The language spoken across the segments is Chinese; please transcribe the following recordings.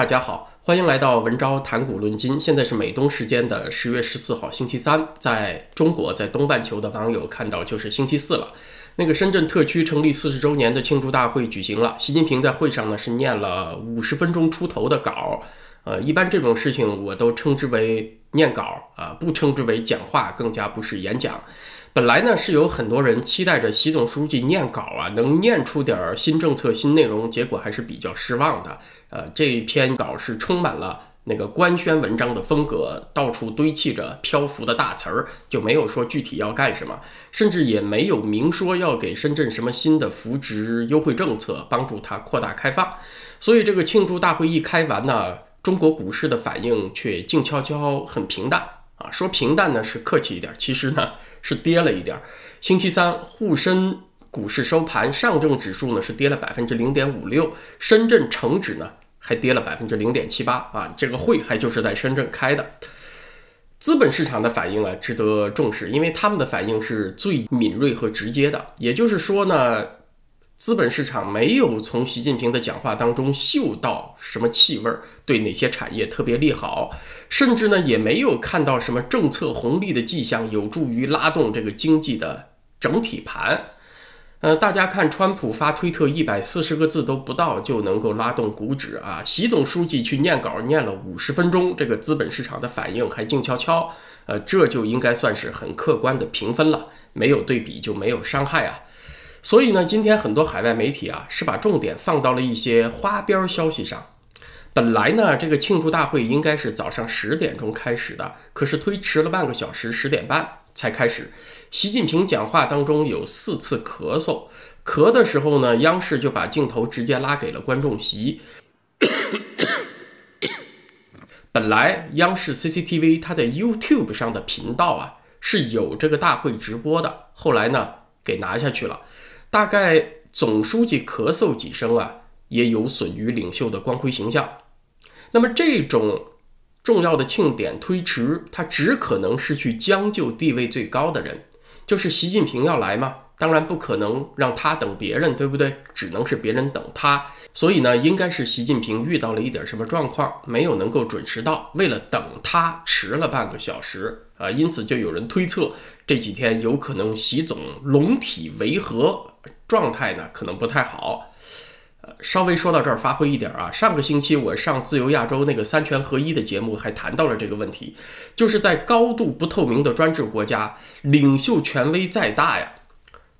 大家好，欢迎来到文昭谈股论金。现在是美东时间的10月14号星期三，在中国，在东半球的网友看到就是星期四了。那个深圳特区成立40周年的庆祝大会举行了，习近平在会上呢是念了50分钟出头的稿。一般这种事情我都称之为念稿啊，不称之为讲话，更加不是演讲。本来呢是有很多人期待着习总书记念稿啊，能念出点新政策、新内容，结果还是比较失望的。这篇稿是充满了那个官宣文章的风格，到处堆砌着漂浮的大词儿，就没有说具体要干什么，甚至也没有明说要给深圳什么新的扶植优惠政策，帮助它扩大开放。所以这个庆祝大会一开完呢，中国股市的反应却静悄悄很平淡啊。说平淡呢是客气一点，其实呢是跌了一点。星期三沪深股市收盘，上证指数呢是跌了 0.56%， 深圳成指呢还跌了 0.78% 啊，这个会还就是在深圳开的。资本市场的反应啊值得重视，因为他们的反应是最敏锐和直接的。也就是说呢，资本市场没有从习近平的讲话当中嗅到什么气味，对哪些产业特别利好，甚至呢也没有看到什么政策红利的迹象，有助于拉动这个经济的整体盘。大家看川普发推特140个字都不到就能够拉动股指啊，习总书记去念稿念了50分钟，这个资本市场的反应还静悄悄，这就应该算是很客观的评分了，没有对比就没有伤害啊。所以呢，今天很多海外媒体啊是把重点放到了一些花边消息上。本来呢，这个庆祝大会应该是早上10点钟开始的，可是推迟了半个小时，10点半才开始。习近平讲话当中有4次咳嗽，咳的时候呢，央视就把镜头直接拉给了观众席。本来央视 CCTV 它在 YouTube 上的频道啊是有这个大会直播的，后来呢给拿下去了。大概总书记咳嗽几声啊，也有损于领袖的光辉形象。那么这种重要的庆典推迟，它只可能是去将就地位最高的人，就是习近平要来嘛，当然不可能让他等别人，对不对？只能是别人等他。所以呢，应该是习近平遇到了一点什么状况，没有能够准时到，为了等他迟了半个小时啊，因此就有人推测这几天有可能习总龙体违和，状态呢可能不太好。稍微说到这儿发挥一点啊，上个星期我上自由亚洲那个3权合一的节目还谈到了这个问题，就是在高度不透明的专制国家，领袖权威再大呀，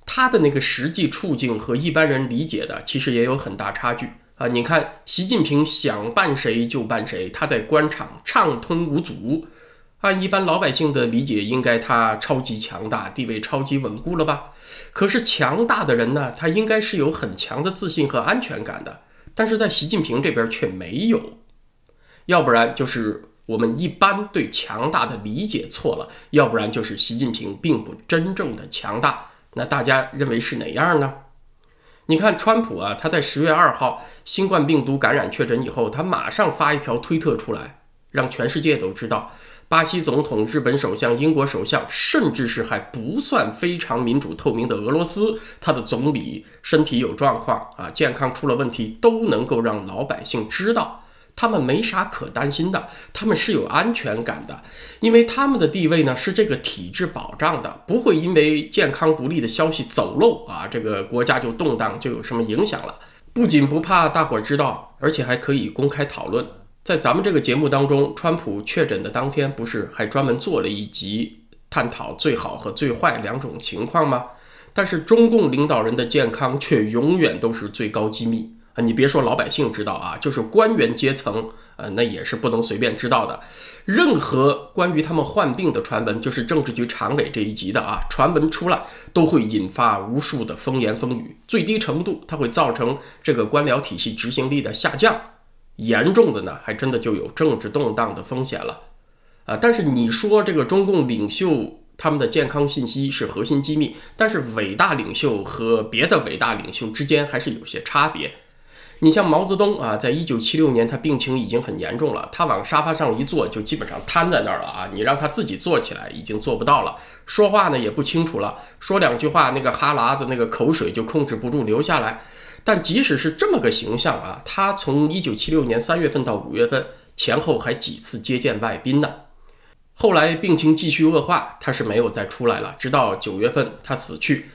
他的那个实际处境和一般人理解的其实也有很大差距啊。你看习近平想办谁就办谁，他在官场畅通无阻，按一般老百姓的理解，应该他超级强大，地位超级稳固了吧？可是强大的人呢，他应该是有很强的自信和安全感的，但是在习近平这边却没有。要不然就是我们一般对强大的理解错了，要不然就是习近平并不真正的强大。那大家认为是哪样呢？你看川普啊，他在10月2号新冠病毒感染确诊以后，他马上发一条推特出来，让全世界都知道，巴西总统、日本首相、英国首相，甚至是还不算非常民主透明的俄罗斯，他的总理身体有状况啊，健康出了问题，都能够让老百姓知道，他们没啥可担心的，他们是有安全感的，因为他们的地位呢是这个体制保障的，不会因为健康不利的消息走漏啊，这个国家就动荡，就有什么影响了。不仅不怕大伙知道，而且还可以公开讨论。在咱们这个节目当中，川普确诊的当天，不是还专门做了一集探讨最好和最坏2种情况吗？但是中共领导人的健康却永远都是最高机密啊！你别说老百姓知道啊，就是官员阶层那也是不能随便知道的。任何关于他们患病的传闻，就是政治局常委这一级的啊，传闻出来都会引发无数的风言风语，最低程度它会造成这个官僚体系执行力的下降。严重的呢，还真的就有政治动荡的风险了但是你说这个中共领袖他们的健康信息是核心机密，但是伟大领袖和别的伟大领袖之间还是有些差别。你像毛泽东啊，在1976年他病情已经很严重了，他往沙发上一坐就基本上瘫在那儿了啊，你让他自己坐起来已经做不到了，说话呢也不清楚了，说2句话那个哈喇子那个口水就控制不住流下来。但即使是这么个形象啊，他从1976年3月份到5月份前后还几次接见外宾呢。后来病情继续恶化，他是没有再出来了，直到9月份他死去。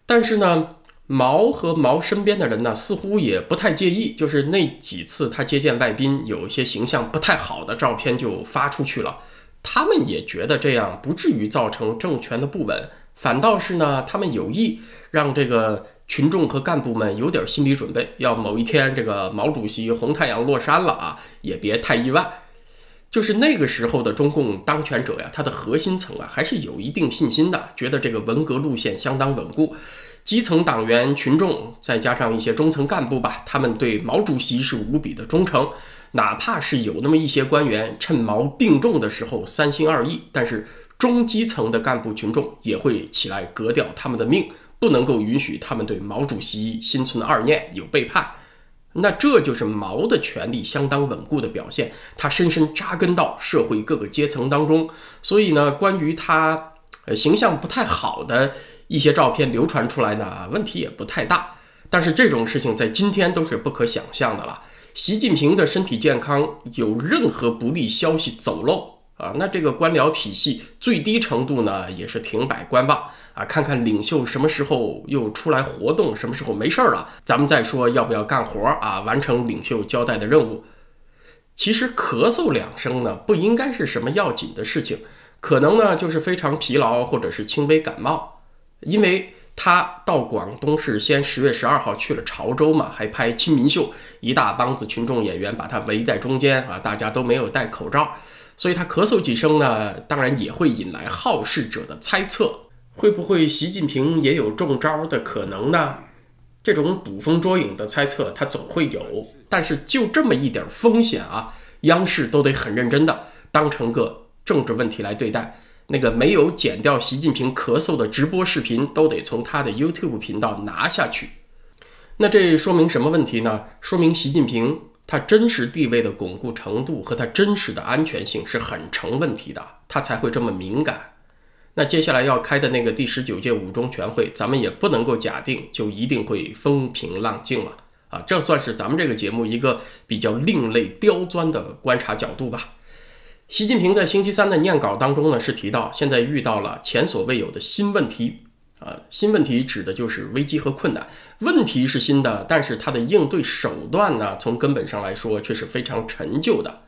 但是呢，毛和毛身边的人呢，似乎也不太介意，就是那几次他接见外宾，有一些形象不太好的照片就发出去了。他们也觉得这样不至于造成政权的不稳，反倒是呢，他们有意让这个群众和干部们有点心理准备，要某一天这个毛主席红太阳落山了啊，也别太意外。就是那个时候的中共当权者呀，他的核心层啊还是有一定信心的，觉得这个文革路线相当稳固。基层党员群众再加上一些中层干部吧，他们对毛主席是无比的忠诚，哪怕是有那么一些官员趁毛病重的时候三心二意，但是中基层的干部群众也会起来革掉他们的命，不能够允许他们对毛主席心存二念，有背叛。那这就是毛的权力相当稳固的表现，他深深扎根到社会各个阶层当中。所以呢，关于他形象不太好的一些照片流传出来呢，问题也不太大。但是这种事情在今天都是不可想象的了。习近平的身体健康有任何不利消息走漏啊，那这个官僚体系最低程度呢也是停摆观望啊，看看领袖什么时候又出来活动，什么时候没事了，咱们再说要不要干活啊，完成领袖交代的任务。其实咳嗽2声呢，不应该是什么要紧的事情，可能呢就是非常疲劳或者是轻微感冒。因为他到广东是先10月12号去了潮州嘛，还拍亲民秀，一大帮子群众演员把他围在中间啊，大家都没有戴口罩，所以他咳嗽几声呢，当然也会引来好事者的猜测，会不会习近平也有中招的可能呢？这种捕风捉影的猜测他总会有，但是就这么一点风险啊，央视都得很认真的当成个政治问题来对待。那个没有剪掉习近平咳嗽的直播视频都得从他的 YouTube 频道拿下去。那这说明什么问题呢？说明习近平他真实地位的巩固程度和他真实的安全性是很成问题的，他才会这么敏感。那接下来要开的那个第19届五中全会，咱们也不能够假定就一定会风平浪静了啊，这算是咱们这个节目一个比较另类刁钻的观察角度吧。习近平在星期3的念稿当中呢，是提到现在遇到了前所未有的新问题新问题指的就是危机和困难，问题是新的，但是它的应对手段呢，从根本上来说却是非常陈旧的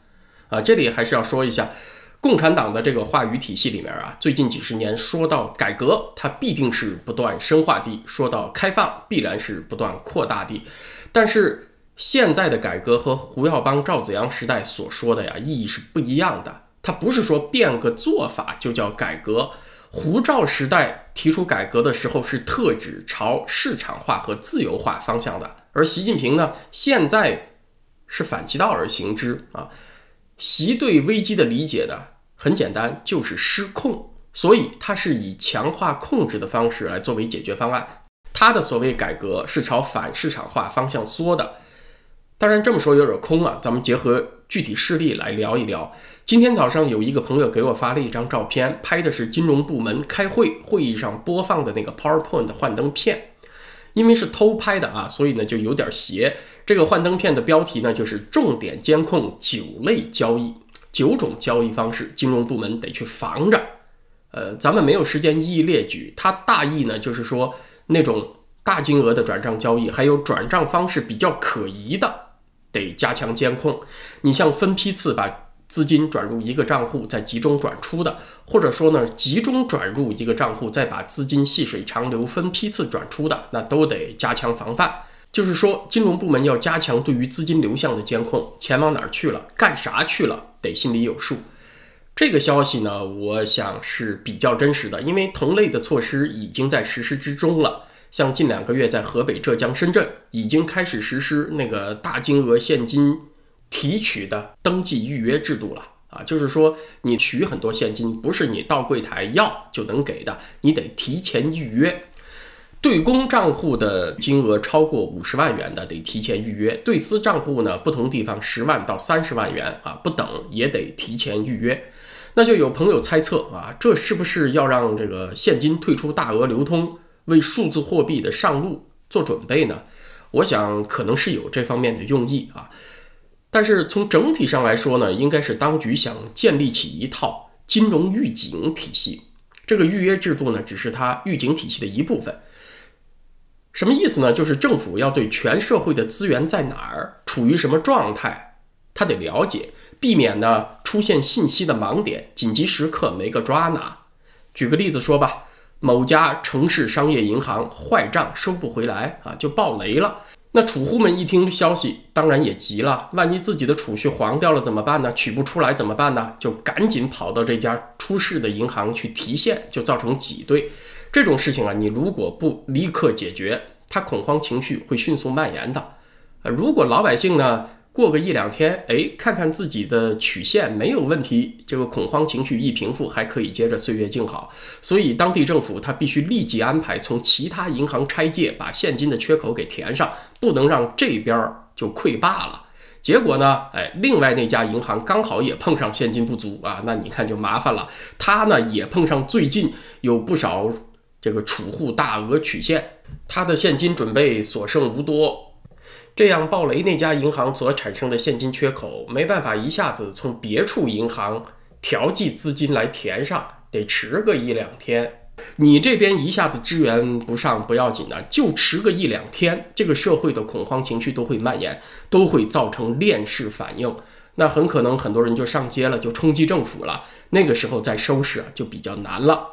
这里还是要说一下，共产党的这个话语体系里面最近几十年说到改革，它必定是不断深化的，说到开放必然是不断扩大的。但是现在的改革和胡耀邦、赵紫阳时代所说的意义是不一样的，它不是说变个做法就叫改革。胡赵时代提出改革的时候是特指朝市场化和自由化方向的，而习近平呢，现在是反其道而行之习对危机的理解呢，很简单，就是失控，所以他是以强化控制的方式来作为解决方案。他的所谓改革是朝反市场化方向缩的。当然这么说有点空咱们结合具体事例来聊一聊。今天早上有一个朋友给我发了一张照片，拍的是金融部门开会议上播放的那个 PowerPoint 的幻灯片。因为是偷拍的所以呢就有点邪。这个幻灯片的标题呢就是重点监控9类交易，9种交易方式，金融部门得去防着。咱们没有时间一一列举，它大意呢就是说那种大金额的转账交易，还有转账方式比较可疑的，得加强监控。你像分批次把资金转入一个账户再集中转出的，或者说呢集中转入一个账户再把资金细水长流分批次转出的，那都得加强防范。就是说金融部门要加强对于资金流向的监控，钱往哪儿去了，干啥去了，得心里有数。这个消息呢，我想是比较真实的，因为同类的措施已经在实施之中了。像近2个月在河北、浙江、深圳已经开始实施那个大金额现金提取的登记预约制度了就是说你取很多现金，不是你到柜台要就能给的，你得提前预约。对公账户的金额超过50万元的得提前预约，对私账户呢，不同地方10万到30万元不等，也得提前预约。那就有朋友猜测这是不是要让这个现金退出大额流通，为数字货币的上路做准备呢？我想可能是有这方面的用意啊。但是从整体上来说呢，应该是当局想建立起一套金融预警体系，这个预约制度呢，只是它预警体系的一部分。什么意思呢？就是政府要对全社会的资源在哪儿，处于什么状态，他得了解，避免呢出现信息的盲点，紧急时刻没个抓拿。举个例子说吧，某家城市商业银行坏账收不回来啊，就爆雷了。那储户们一听消息，当然也急了，万一自己的储蓄黄掉了怎么办呢？取不出来怎么办呢？就赶紧跑到这家出事的银行去提现，就造成挤兑。这种事情啊，你如果不立刻解决，它恐慌情绪会迅速蔓延的。如果老百姓呢过个1-2天，看看自己的曲线没有问题，这个恐慌情绪一平复，还可以接着岁月静好。所以当地政府它必须立即安排从其他银行拆借，把现金的缺口给填上，不能让这边就溃坝了。结果呢，另外那家银行刚好也碰上现金不足啊，那你看就麻烦了。他呢也碰上最近有不少这个储户大额取现，他的现金准备所剩无多。这样爆雷那家银行所产生的现金缺口，没办法一下子从别处银行调剂资金来填上，得迟个1-2天。你这边一下子支援不上不要紧的，就迟个1-2天，这个社会的恐慌情绪都会蔓延，都会造成链式反应。那很可能很多人就上街了，就冲击政府了，那个时候再收拾就比较难了。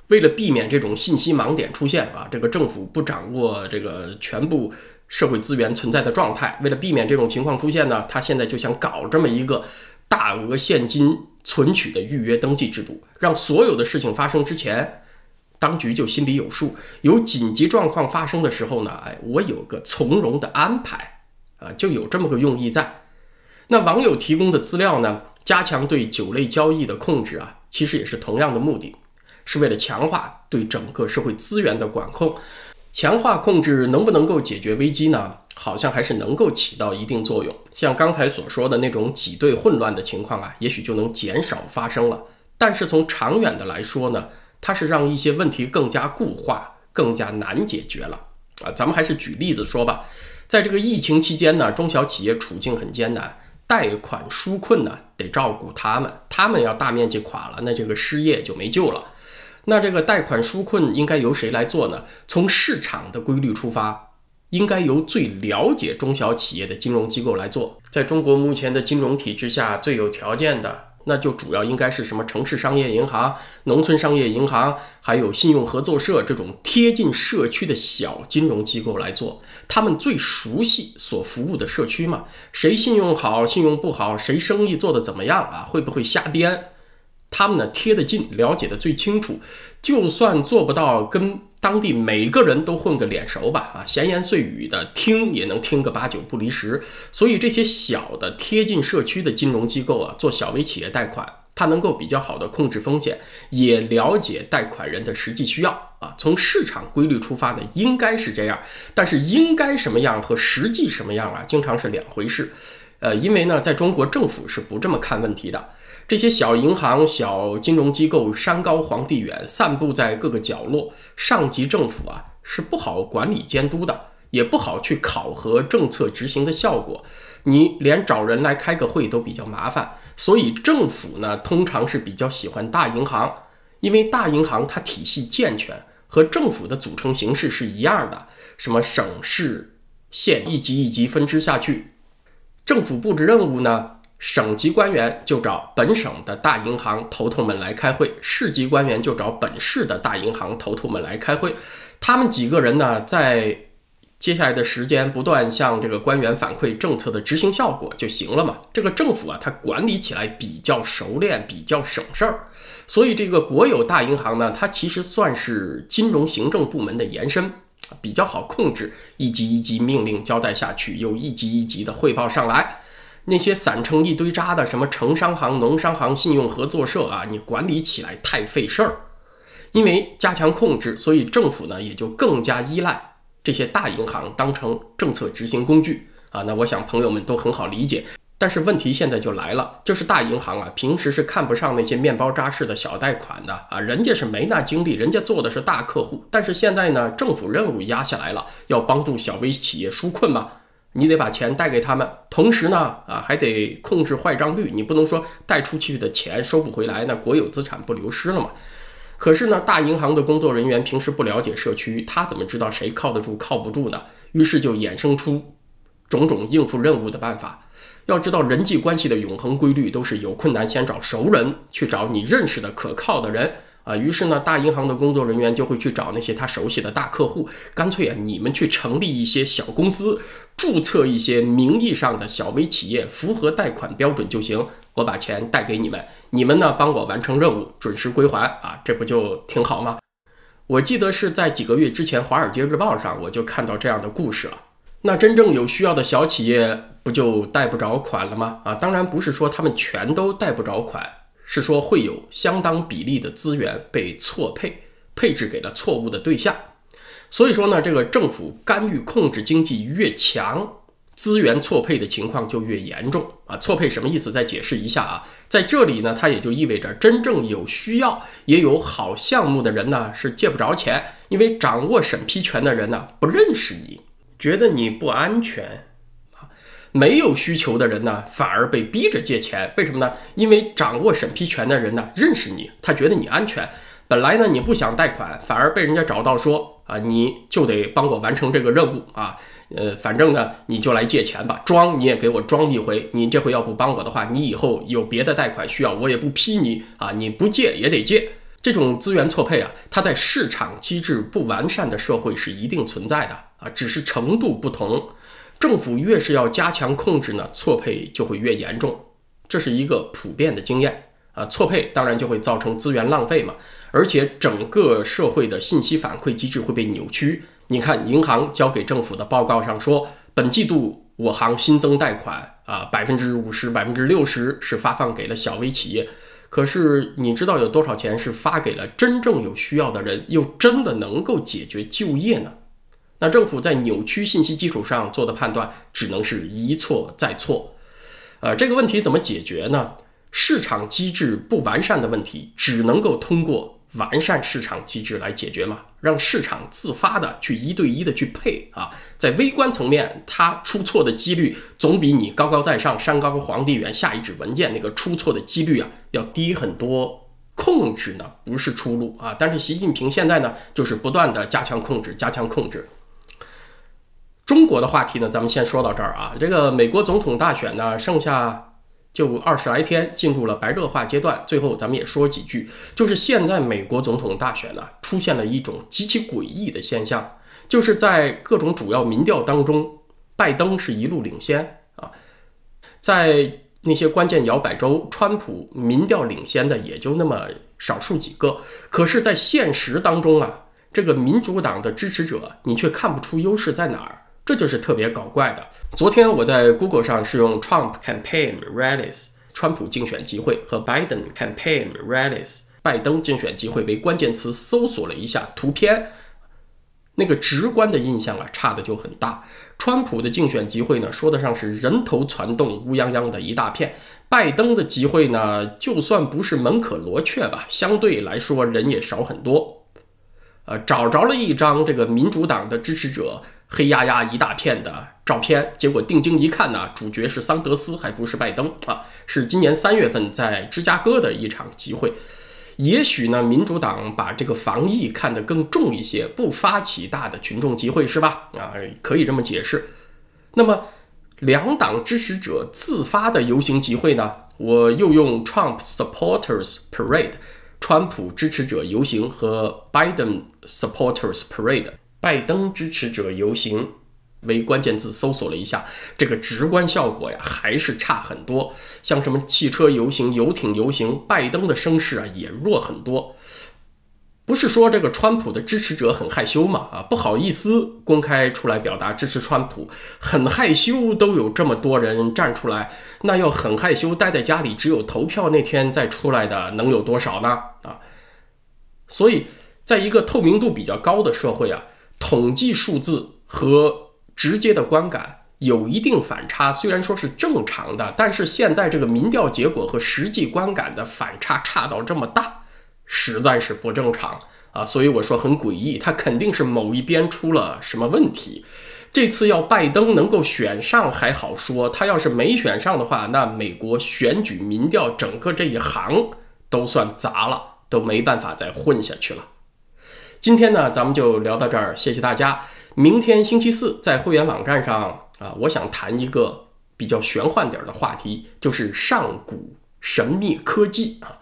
为了避免这种信息盲点出现啊，这个政府不掌握这个全部社会资源存在的状态，为了避免这种情况出现呢，他现在就想搞这么一个大额现金存取的预约登记制度，让所有的事情发生之前，当局就心里有数，有紧急状况发生的时候呢，我有个从容的安排啊，就有这么个用意在。那网友提供的资料呢，加强对酒类交易的控制啊，其实也是同样的目的，是为了强化对整个社会资源的管控。强化控制能不能够解决危机呢？好像还是能够起到一定作用。像刚才所说的那种挤兑混乱的情况啊，也许就能减少发生了。但是从长远的来说呢，它是让一些问题更加固化，更加难解决了啊。咱们还是举例子说吧，在这个疫情期间呢，中小企业处境很艰难，贷款纾困呢得照顾他们要大面积垮了，那这个失业就没救了。那这个贷款纾困应该由谁来做呢？从市场的规律出发，应该由最了解中小企业的金融机构来做。在中国目前的金融体制下，最有条件的那就主要应该是什么城市商业银行、农村商业银行，还有信用合作社这种贴近社区的小金融机构来做。他们最熟悉所服务的社区嘛，谁信用好，信用不好，谁生意做得怎么样啊，会不会瞎颠，他们呢贴得近，了解得最清楚。就算做不到跟当地每个人都混个脸熟吧，闲言碎语的听也能听个8、9不离10。所以这些小的贴近社区的金融机构啊，做小微企业贷款，它能够比较好的控制风险，也了解贷款人的实际需要啊。从市场规律出发呢，应该是这样，但是应该什么样和实际什么样啊，经常是两回事。因为呢，在中国政府是不这么看问题的。这些小银行、小金融机构山高皇帝远，散布在各个角落，上级政府啊是不好管理监督的，也不好去考核政策执行的效果。你连找人来开个会都比较麻烦，所以政府呢通常是比较喜欢大银行，因为大银行它体系健全，和政府的组成形式是一样的，什么省市县一级一级分支下去。政府布置任务呢，省级官员就找本省的大银行头头们来开会，市级官员就找本市的大银行头头们来开会。他们几个人呢，在接下来的时间不断向这个官员反馈政策的执行效果就行了嘛。这个政府啊，它管理起来比较熟练，比较省事儿。所以这个国有大银行呢，它其实算是金融行政部门的延伸，比较好控制，一级一级命令交代下去，又一级一级的汇报上来。那些散成一堆渣的什么城商行、农商行、信用合作社啊，你管理起来太费事儿。因为加强控制，所以政府呢也就更加依赖这些大银行当成政策执行工具啊。那我想朋友们都很好理解，但是问题现在就来了，就是大银行啊，平时是看不上那些面包扎实的小贷款的啊，人家是没那精力，人家做的是大客户。但是现在呢，政府任务压下来了，要帮助小微企业纾困嘛，你得把钱贷给他们，同时呢，还得控制坏账率，你不能说贷出去的钱收不回来，那国有资产不流失了嘛？可是呢，大银行的工作人员平时不了解社区，他怎么知道谁靠得住靠不住呢？于是就衍生出种种应付任务的办法。要知道，人际关系的永恒规律都是有困难先找熟人，去找你认识的可靠的人啊。于是呢，大银行的工作人员就会去找那些他熟悉的大客户，干脆啊，你们去成立一些小公司，注册一些名义上的小微企业，符合贷款标准就行。我把钱贷给你们，你们呢帮我完成任务，准时归还啊，这不就挺好吗？我记得是在几个月之前，《华尔街日报》上我就看到这样的故事了。那真正有需要的小企业不就贷不着款了吗？当然不是说他们全都贷不着款，是说会有相当比例的资源被错配，配置给了错误的对象。所以说呢，这个政府干预控制经济越强，资源错配的情况就越严重啊。错配什么意思？再解释一下啊，在这里呢，它也就意味着真正有需要也有好项目的人呢是借不着钱，因为掌握审批权的人呢不认识你，觉得你不安全。没有需求的人呢反而被逼着借钱，为什么呢？因为掌握审批权的人呢认识你，他觉得你安全。本来呢你不想贷款，反而被人家找到说啊，你就得帮我完成这个任务啊。反正呢你就来借钱吧，装你也给我装一回，你这回要不帮我的话，你以后有别的贷款需要我也不批你啊，你不借也得借。这种资源错配啊，它在市场机制不完善的社会是一定存在的啊，只是程度不同。政府越是要加强控制呢，错配就会越严重，这是一个普遍的经验啊。错配当然就会造成资源浪费嘛，而且整个社会的信息反馈机制会被扭曲。你看银行交给政府的报告上说，本季度我行新增贷款啊，50%、60%是发放给了小微企业。可是你知道有多少钱是发给了真正有需要的人，又真的能够解决就业呢？那政府在扭曲信息基础上做的判断，只能是一错再错。这个问题怎么解决呢？市场机制不完善的问题，只能够通过完善市场机制来解决嘛，让市场自发的去一对一的去配啊。在微观层面，它出错的几率总比你高高在上、山高皇帝远、下一纸文件那个出错的几率啊要低很多。控制呢不是出路啊，但是习近平现在呢就是不断的加强控制，加强控制。中国的话题呢，咱们先说到这儿啊。这个美国总统大选呢，剩下就20来天，进入了白热化阶段。最后咱们也说几句，就是现在美国总统大选呢，出现了一种极其诡异的现象，就是在各种主要民调当中，拜登是一路领先啊，在那些关键摇摆州，川普民调领先的也就那么少数几个。可是，在现实当中啊，这个民主党的支持者，你却看不出优势在哪儿。这就是特别搞怪的。昨天我在 Google 上是用 Trump Campaign Rallies 川普竞选集会和 Biden Campaign Rallies 拜登竞选集会为关键词搜索了一下图片，那个直观的印象啊差的就很大。川普的竞选集会呢，说得上是人头攒动，乌泱泱的一大片。拜登的集会呢，就算不是门可罗雀吧，相对来说人也少很多。找着了一张这个民主党的支持者黑压压一大片的照片，结果定睛一看呢，主角是桑德斯，还不是拜登啊，是今年3月份在芝加哥的一场集会。也许呢，民主党把这个防疫看得更重一些，不发起大的群众集会是吧？可以这么解释。那么两党支持者自发的游行集会呢，我又用 Trump Supporters Parade 川普支持者游行和 Biden Supporters Parade 拜登支持者游行为关键字搜索了一下，这个直观效果呀还是差很多。像什么汽车游行、游艇游行，拜登的声势啊也弱很多。不是说这个川普的支持者很害羞嘛？不好意思公开出来表达支持川普，很害羞都有这么多人站出来，那要很害羞待在家里，只有投票那天再出来的能有多少呢？所以在一个透明度比较高的社会啊，统计数字和直接的观感有一定反差，虽然说是正常的，但是现在这个民调结果和实际观感的反差差到这么大，实在是不正常啊！所以我说很诡异，他肯定是某一边出了什么问题。这次要拜登能够选上还好说，他要是没选上的话，那美国选举民调整个这一行都算砸了，都没办法再混下去了。今天呢，咱们就聊到这儿，谢谢大家。明天星期四在会员网站上我想谈一个比较玄幻点的话题，就是上古神秘科技啊。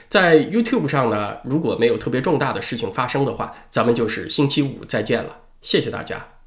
在 YouTube 上呢，如果没有特别重大的事情发生的话，咱们就是星期五再见了，谢谢大家。